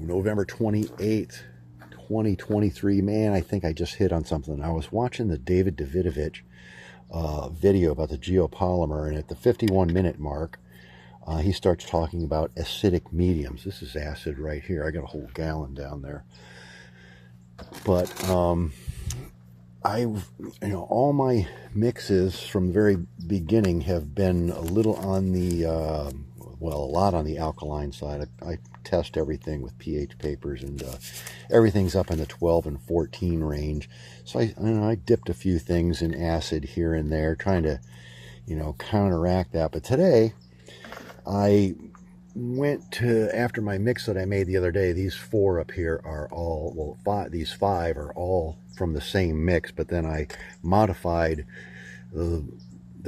November 28th, 2023. Man, I think I just hit on something. I was watching the David Davidovich video about the geopolymer, and at the 51-minute mark, he starts talking about acidic mediums. This is acid right here. I got a whole gallon down there. But all my mixes from the very beginning have been a little on the, a lot on the alkaline side. I test everything with pH papers, and everything's up in the 12 and 14 range. So I dipped a few things in acid here and there, trying to, counteract that. But today, I went to, after my mix that I made the other day, these four up here are all, these five are all from the same mix, but then I modified the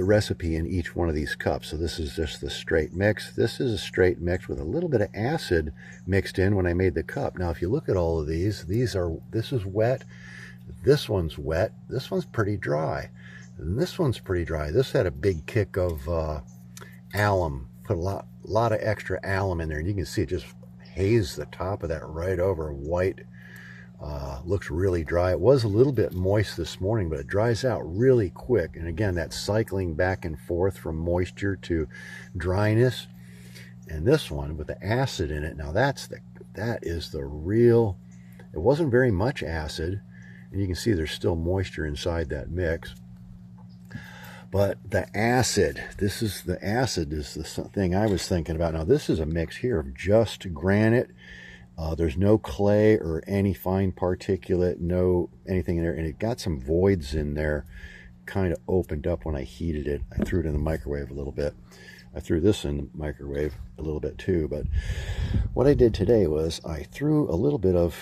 recipe in each one of these cups. So this is just the straight mix. This is a straight mix with a little bit of acid mixed in when I made the cup. Now, if you look at all of these is wet, this one's wet, this one's pretty dry, and this one's pretty dry. This had a big kick of alum. Put a lot of extra alum in there, and you can see it just hazed the top of that right over white. Looks really dry. It was a little bit moist this morning, but it dries out really quick. And again, that cycling back and forth from moisture to dryness. And this one with the acid in it, now that is the real. It wasn't very much acid, and you can see there's still moisture inside that mix. But the acid, this is the thing I was thinking about. Now, this is a mix here of just granite. There's no clay or any fine particulate, no anything in there. And it got some voids in there, kind of opened up when I heated it. I threw it in the microwave a little bit. I threw this in the microwave a little bit too. But what I did today was I threw a little bit of,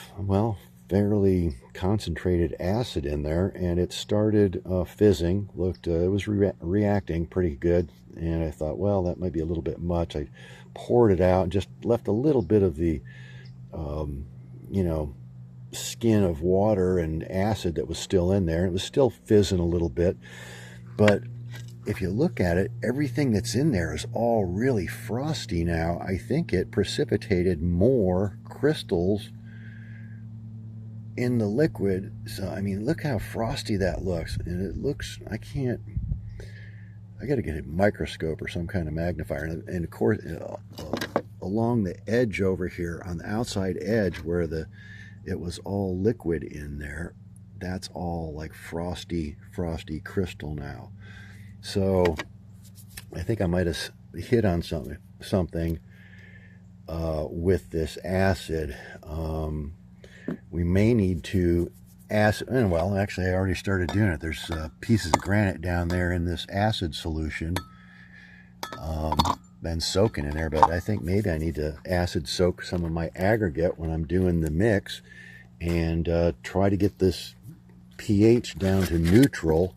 fairly concentrated acid in there, and it started fizzing. It was reacting pretty good, and I thought, well, that might be a little bit much. I poured it out and just left a little bit of the skin of water and acid that was still in there. It was still fizzing a little bit, but if you look at it, everything that's in there is all really frosty now. I think it precipitated more crystals in the liquid. So I mean, look how frosty that looks. And it looks, I got to get a microscope or some kind of magnifier. And of course, along the edge over here, on the outside edge where it was all liquid in there, that's all like frosty crystal now. So I think I might have hit on something with this acid. We may need to acid, well, actually I already started doing it. There's pieces of granite down there in this acid solution, been soaking in there, but I think maybe I need to acid soak some of my aggregate when I'm doing the mix, and try to get this pH down to neutral.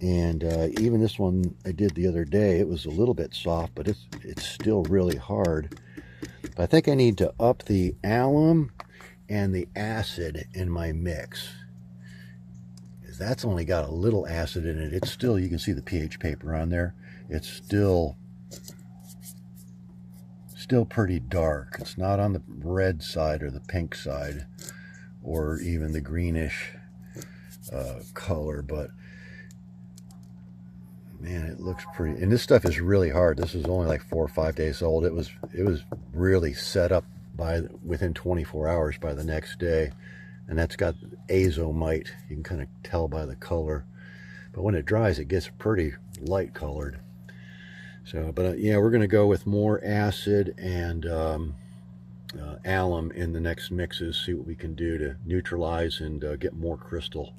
And even this one I did the other day, it was a little bit soft, but it's still really hard. But I think I need to up the alum and the acid in my mix, because that's only got a little acid in it. It's still, you can see the pH paper on there, it's still pretty dark. It's not on the red side or the pink side or even the greenish color, but man, it looks pretty. And this stuff is really hard. This is only like 4 or 5 days old. It was really set up within 24 hours by the next day, and that's got azomite. You can kind of tell by the color, but when it dries, it gets pretty light colored. So, but yeah, we're going to go with more acid and alum in the next mixes, see what we can do to neutralize and get more crystal.